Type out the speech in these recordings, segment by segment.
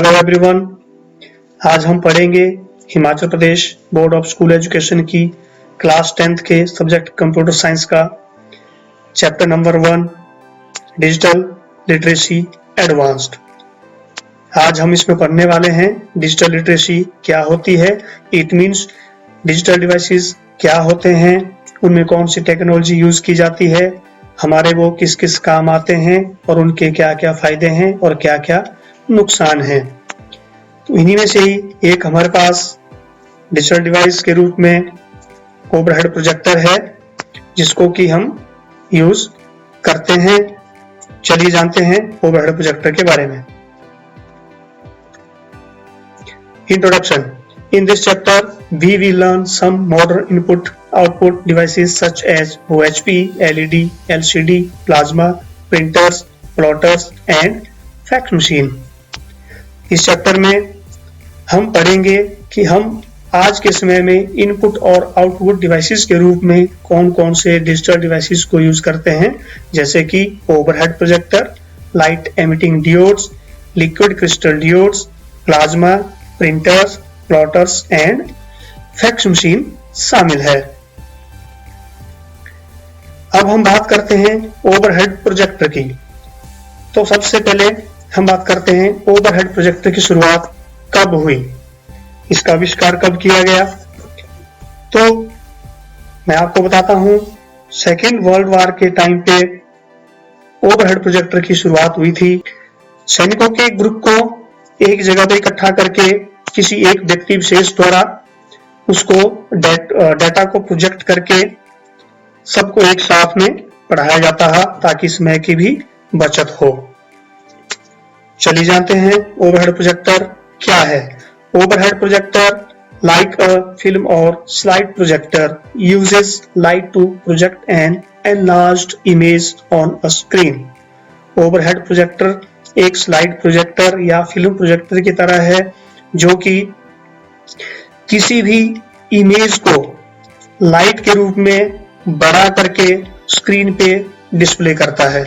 Hello everyone, आज हम पढ़ेंगे Himachal Pradesh board of school education की क्लास 10th के सब्जेक्ट कंप्यूटर साइंस का chapter number 1 digital literacy advanced. आज हम इसमें पढ़ने वाले हैं डिजिटल लिटरेसी क्या होती है, इट मीन्स डिजिटल डिवाइसेस क्या होते हैं, उनमें कौन सी टेक्नोलॉजी यूज की जाती है, हमारे वो किस किस काम आते हैं और उनके क्या क्या फायदे हैं और क्या क्या नुकसान है। तो इन्हीं में से ही एक हमारे पास डिजिटल डिवाइस के रूप में ओवरहेड प्रोजेक्टर है जिसको कि हम यूज करते हैं। चलिए जानते हैं ओवरहेड प्रोजेक्टर के बारे में। Introduction. In this chapter we will learn some modern input output devices such as OHP, LED, LCD, plasma, printers, plotters and fax machine। इस चैप्टर में हम पढ़ेंगे कि हम आज के समय में इनपुट और आउटपुट डिवाइसेस के रूप में कौन कौन से डिजिटल डिवाइसेस को यूज करते हैं, जैसे कि overhead projector, light emitting diodes, liquid crystal diodes, plasma, printers, plotters and fax machine शामिल है। अब हम बात करते हैं ओवरहेड प्रोजेक्टर की। तो सबसे पहले हम बात करते हैं ओवरहेड प्रोजेक्टर की शुरुआत कब हुई, इसका आविष्कार कब किया गया। तो मैं आपको बताता हूं, सेकेंड वर्ल्ड वॉर के टाइम पे ओवरहेड प्रोजेक्टर की शुरुआत हुई थी। सैनिकों के ग्रुप को एक जगह पे इकट्ठा करके किसी एक व्यक्ति विशेष द्वारा उसको डाटा को प्रोजेक्ट करके सबको एक साथ में पढ़ाया जाता है ताकि समय की भी बचत हो। चलिए जानते हैं ओवरहेड प्रोजेक्टर क्या है। Overhead projector like a film or slide projector uses light to project an enlarged image on a screen। Overhead projector एक स्लाइड प्रोजेक्टर या फिल्म प्रोजेक्टर की तरह है जो कि किसी भी इमेज को लाइट के रूप में बड़ा करके स्क्रीन पे डिस्प्ले करता है।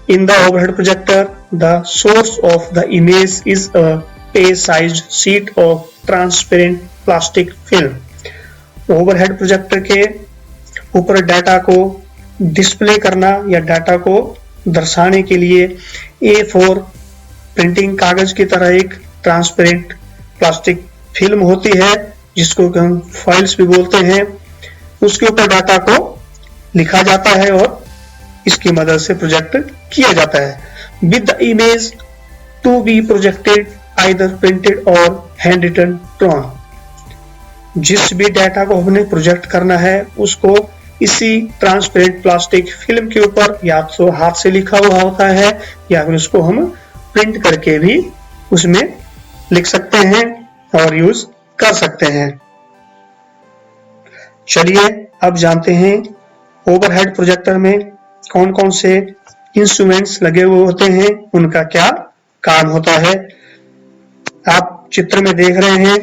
In the overhead projector, the source of the image is a pay-sized sheet of transparent plastic film। Overhead projector के ऊपर डाटा को डिस्प्ले करना या डाटा को दर्शाने के लिए A4 प्रिंटिंग कागज की तरह एक ट्रांसपेरेंट प्लास्टिक फिल्म होती है जिसको हम फाइल्स भी बोलते हैं। उसके ऊपर डाटा को लिखा जाता है और इसकी मदद से प्रोजेक्ट किया जाता है। With the image to be projected either printed और हैंड रिटन ड्रॉन। जिस भी डाटा को हमने प्रोजेक्ट करना है उसको इसी ट्रांसपेरेंट प्लास्टिक फिल्म के ऊपर या तो हाथ से लिखा हुआ होता है या फिर उसको हम प्रिंट करके भी उसमें लिख सकते हैं और यूज कर सकते हैं। चलिए अब जानते हैं ओवरहेड प्रोजेक्टर में कौन कौन से इंस्ट्रूमेंट्स लगे हुए होते हैं, उनका क्या काम होता है। आप चित्र में देख रहे हैं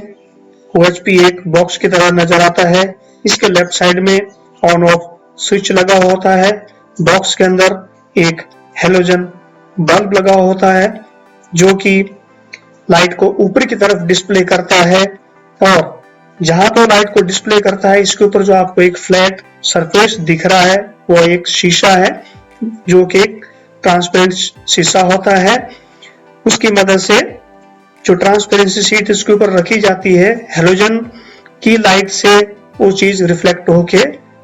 OHP एक बॉक्स की तरह नजर आता है। इसके लेफ्ट साइड में ऑन ऑफ स्विच लगा हुआ होता है। बॉक्स के अंदर एक हेलोजन बल्ब लगा हुआ होता है जो कि लाइट को ऊपर की तरफ डिस्प्ले करता है और जहां तो लाइट को डिस्प्ले करता है इसके ऊपर जो आपको एक फ्लैट सरफेस दिख रहा है वो एक शीशा है जो कि एक ट्रांसपेरेंट शीशा होता है। उसकी मदद से जो ट्रांसपेरेंसी शीट इसके ऊपर रखी जाती है, हेलोजन की लाइट से वो चीज रिफ्लेक्ट होके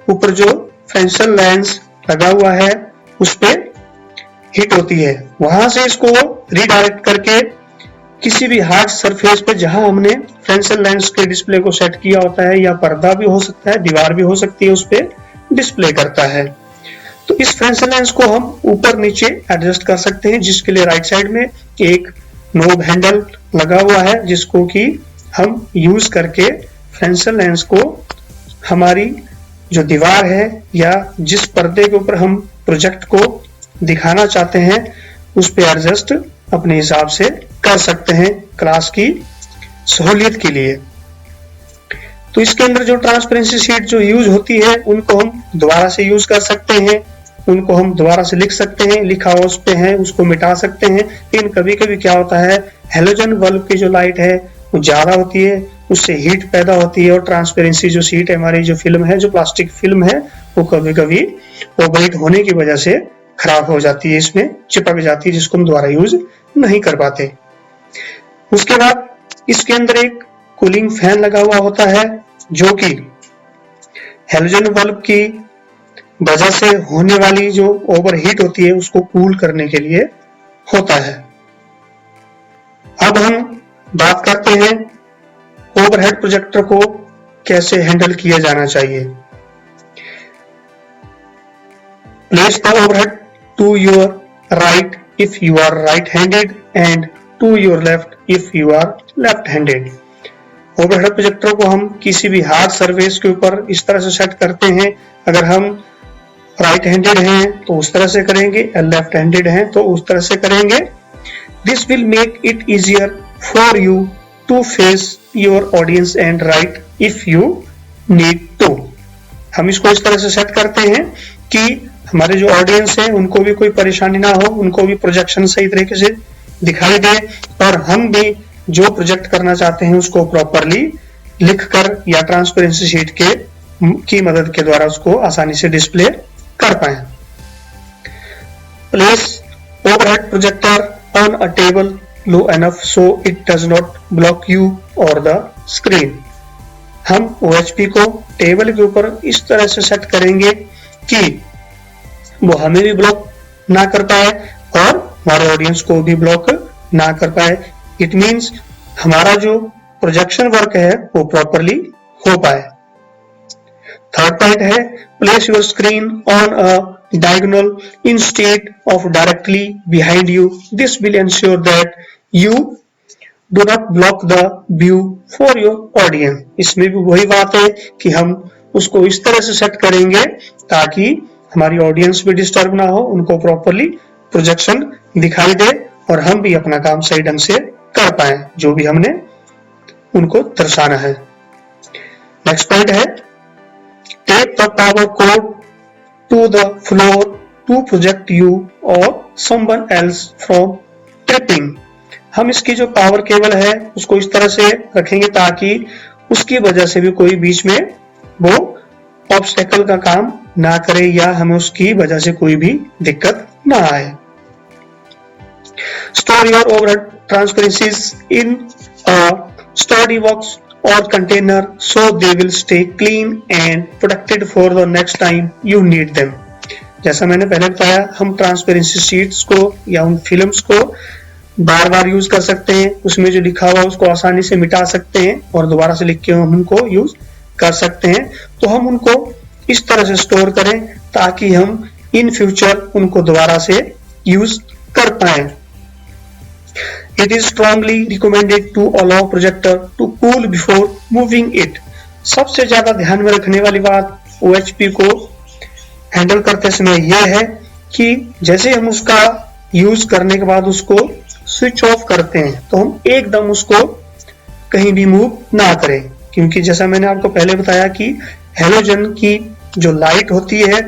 ऊपर जो फ्रेंसल लेंस लगा हुआ है उस पे हिट होती है। वहां से इसको रीडायरेक्ट करके किसी भी हार्ड सरफेस पे जहां हमने फ्रेंसल लेंस के डिस्प्ले को सेट किया होता है, या पर्दा भी हो सकता है, दीवार भी हो सकती है, उस पे डिस्प्ले करता है। तो इस फ्रेंसल लेंस को हम ऊपर नीचे एडजस्ट कर सकते हैं, जिसके लिए राइट साइड में एक नोब हैंडल लगा हुआ है जिसको कि हम यूज करके फ्रेंसल लेंस को हमारी जो दीवार है या जिस पर्दे के ऊपर हम प्रोजेक्ट को दिखाना चाहते हैं उस पे एडजस्ट अपने हिसाब से कर सकते हैं क्लास की सहूलियत के लिए। तो इसके अंदर जो ट्रांसपेरेंसी शीट जो यूज होती है उनको हम दोबारा से यूज कर सकते हैं, उनको हम दोबारा से लिख सकते हैं, लिखा हुआ उस पे है उसको मिटा सकते हैं। लेकिन कभी कभी क्या होता है हेलोजन बल्ब की जो लाइट है वो ज्यादा होती है, उससे हीट पैदा होती है और ट्रांसपेरेंसी जो शीट है, हमारी जो फिल्म है, जो प्लास्टिक फिल्म है, वो कभी कभी ओवरहीट होने की वजह से खराब हो जाती है, इसमें चिपक जाती है, जिसको हम दोबारा यूज नहीं कर पाते। उसके बाद इसके अंदर एक कूलिंग फैन लगा हुआ होता है जो कि हेलोजन बल्ब की वजह से होने वाली जो ओवरहीट होती है उसको कूल करने के लिए होता है। अब हम बात करते हैं ओवरहेड प्रोजेक्टर को कैसे हैंडल किया जाना चाहिए। Place the overhead to your right if you are right-handed and to your left if you are left-handed। Overhead projector को हम किसी भी हार्ड सरफेस के ऊपर इस तरह से सेट करते हैं। अगर हम राइट हैंडेड हैं तो उस तरह से करेंगे, लेफ्ट हैंडेड हैं तो उस तरह से करेंगे। This will make it easier for you to face your audience and write if you need to. हम इसको इस तरह से सेट करते हैं कि हमारे जो ऑडियंस है उनको भी कोई परेशानी ना हो, उनको भी प्रोजेक्शन सही तरीके से दिखाई दे और हम भी जो प्रोजेक्ट करना चाहते हैं उसको प्रॉपरली लिखकर या ट्रांसपेरेंसी शीट की मदद के द्वारा उसको आसानी से डिस्प्ले कर पाए। Place overhead projector on a table low enough so it does not block you और द स्क्रीन। हम OHP को टेबल के ऊपर इस तरह से सेट करेंगे कि वो हमें भी ब्लॉक ना कर पाए और हमारे ऑडियंस को भी ब्लॉक ना कर पाए। इट मींस हमारा जो प्रोजेक्शन वर्क है वो प्रॉपरली हो पाए। थर्ड पॉइंट है place your screen on a diagonal instead of directly behind you. This will ensure that you do not block the view for your audience. इसमें भी वही बात है कि हम उसको इस तरह से सेट करेंगे ताकि हमारी ऑडियंस भी डिस्टर्ब ना हो, उनको प्रॉपरली प्रोजेक्शन दिखाई दे और हम भी अपना काम सही ढंग से कर पाए जो भी हमने उनको दर्शाना है। नेक्स्ट पॉइंट है take the power cord to the floor to protect you or someone else from tripping. हम इसकी जो पावर केबल है उसको इस तरह से रखेंगे ताकि उसकी वजह से भी कोई बीच में वो ऑब्स्टेकल का काम ना करे या हमें उसकी वजह से कोई भी दिक्कत ना आए। Store your overhead transparencies in a sturdy box or container so they will stay clean and protected for the next time you need them। जैसा मैंने पहले बताया हम ट्रांसपेरेंसी शीट्स को या उन फिल्म्स को बार बार यूज कर सकते हैं, उसमें जो लिखा हुआ उसको आसानी से मिटा सकते हैं और दोबारा से लिख के हम उनको यूज कर सकते हैं। तो हम उनको इस तरह से स्टोर करें ताकि हम इन फ्यूचर उनको दोबारा से यूज कर पाए। It is strongly recommended to allow projector to cool before moving it। सबसे ज्यादा ध्यान में रखने वाली बात OHP को हैंडल करते समय यह है कि जैसे हम उसका यूज करने के बाद उसको स्विच ऑफ करते हैं तो हम एकदम उसको कहीं भी मूव ना करें, क्योंकि जैसा मैंने आपको पहले बताया कि हेलोजन की जो लाइट होती है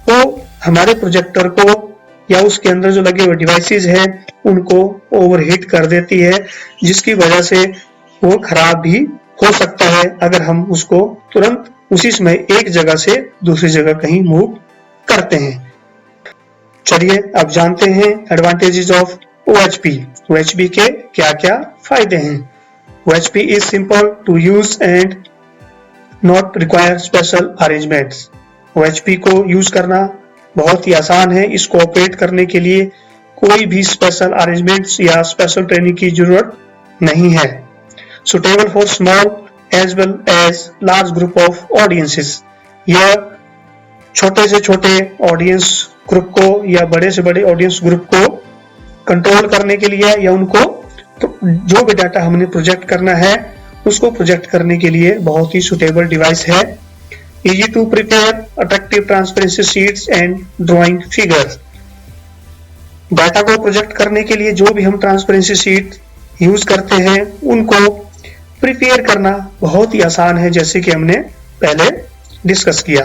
वो हमारे प्रोजेक्टर को या उसके अंदर जो लगे हुए डिवाइसेस हैं उनको ओवरहीट कर देती है, जिसकी वजह से वो खराब भी हो सकता है अगर हम उसको तुरंत उसी समय एक जगह से दूसरी जगह कहीं मूव करते हैं। चलिए अब जानते हैं एडवांटेजेस ऑफ OHP। OHP के क्या क्या फायदे हैं। OHP is simple to use and not require special arrangements। OHP को यूज करना बहुत ही आसान है, इसको ऑपरेट करने के लिए कोई भी स्पेशल अरेंजमेंट्स या स्पेशल ट्रेनिंग की जरूरत नहीं है। Suitable for small as well as large group of audiences. यह छोटे से छोटे ऑडियंस ग्रुप को या बड़े से बड़े ऑडियंस ग्रुप को कंट्रोल करने के लिए या उनको तो जो भी डाटा हमने प्रोजेक्ट करना है उसको प्रोजेक्ट करने के लिए बहुत ही सुटेबल डिवाइस है। Easy to prepare attractive transparency sheets and drawing figures. Data को प्रोजेक्ट करने के लिए जो भी हम ट्रांसपेरेंसी शीट यूज करते हैं उनको प्रिपेयर करना बहुत ही आसान है, जैसे कि हमने पहले डिस्कस किया।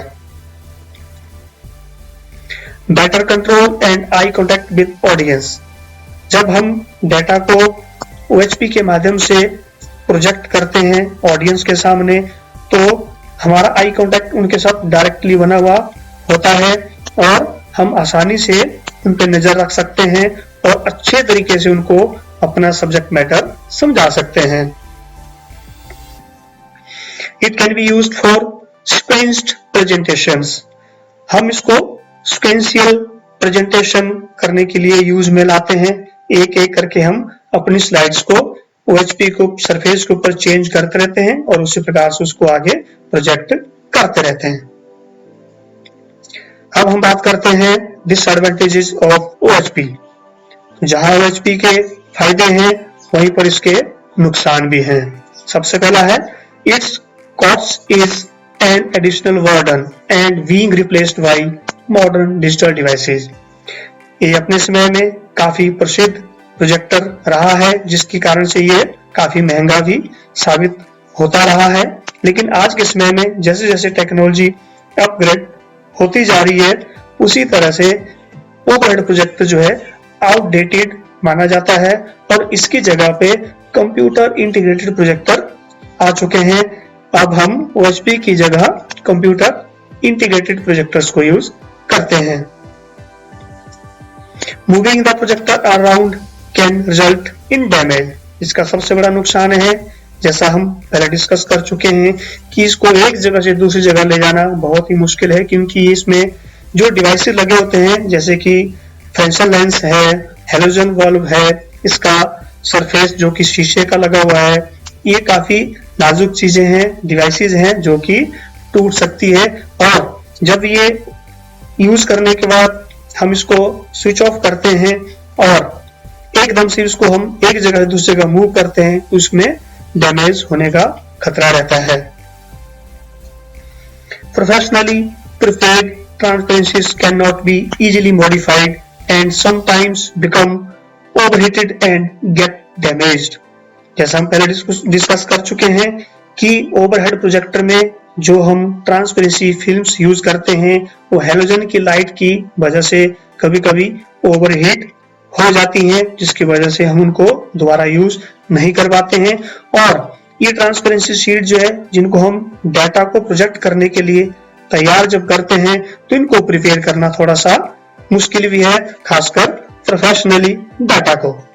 Better control and eye contact with audience. जब हम डाटा को OHP के माध्यम से प्रोजेक्ट करते हैं ऑडियंस के सामने, तो हमारा आई कांटेक्ट उनके साथ डायरेक्टली बना हुआ होता है और हम आसानी से उन पर नजर रख सकते हैं और अच्छे तरीके से उनको अपना सब्जेक्ट मैटर समझा सकते हैं। It can be used for sequenced presentations. हम इसको सीक्वेंशियल प्रेजेंटेशन करने के लिए यूज में लाते हैं। एक एक करके हम अपनी स्लाइड्स को OHP को सरफेस के ऊपर चेंज करते रहते हैं और उसी प्रकार से उसको आगे प्रोजेक्ट करते रहते हैं। अब हम बात करते हैं डिसएडवांटेजेस ऑफ OHP। जहां OHP के फायदे हैं वहीं पर इसके नुकसान भी हैं। सबसे पहला है it's cost is an additional burden and being replaced by modern digital devices. ये अपने समय में काफी प्रसिद्ध प्रोजेक्टर रहा है, जिसके कारण से ये काफी महंगा भी साबित होता रहा है। लेकिन आज के समय में जैसे जैसे टेक्नोलॉजी अपग्रेड होती जा रही है, उसी तरह से ओवरहेड प्रोजेक्टर जो है आउटडेटेड माना जाता है और इसकी जगह पे कंप्यूटर इंटीग्रेटेड प्रोजेक्टर आ चुके हैं। अब हम OHP की जगह कंप्यूटर इंटीग्रेटेड प्रोजेक्टर्स को यूज करते हैं। Moving the projector around can result in damage. इसका सबसे बड़ा नुकसान है, जैसा हम पहले डिस्कस कर चुके हैं, कि इसको एक जगह से दूसरी जगह ले जाना बहुत ही मुश्किल है, क्योंकि इसमें जो डिवाइसेस लगे होते हैं जैसे कि फ्रेंसल लेंस है, हेलोजन बल्ब है, इसका सरफेस जो कि शीशे का लगा हुआ है, ये काफी नाजुक चीजें हैं, डिवाइसेस हैं जो कि टूट सकती है। और जब ये यूज करने के बाद हम इसको स्विच ऑफ करते हैं और एकदम से इसको हम एक जगह से दूसरी जगह मूव करते हैं, तो उसमें डैमेज होने का खतरा रहता है। Professionally prepared transparencies can not be easily modified and sometimes become overheated and get damaged. जैसा हम पहले डिस्कस कर चुके हैं कि ओवरहेड प्रोजेक्टर में जो हम ट्रांसपेरेंसी फिल्म्स यूज करते हैं वो हैलोजन की लाइट की वजह से कभी-कभी ओवरहीट हो जाती हैं, जिसकी वजह से हम उनको दोबारा यूज नहीं कर पाते हैं। और ये ट्रांसपेरेंसी शीट जो है, जिनको हम डाटा को प्रोजेक्ट करने के लिए तैयार जब करते हैं, तो इनको प्रिपेयर करना थोड़ा सा मुश्किल भी है, खासकर प्रोफेशनली डाटा को।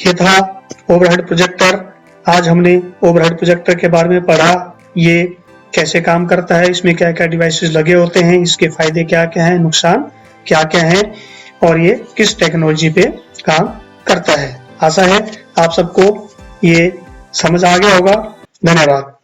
ये था ओवरहेड प्रोजेक्टर। आज हमने ओवरहेड प्रोजेक्टर के बारे में पढ़ा, ये कैसे काम करता है, इसमें क्या क्या डिवाइसेस लगे होते हैं, इसके फायदे क्या क्या हैं, नुकसान क्या क्या हैं और ये किस टेक्नोलॉजी पे काम करता है। आशा है आप सबको ये समझ आ गया होगा। धन्यवाद।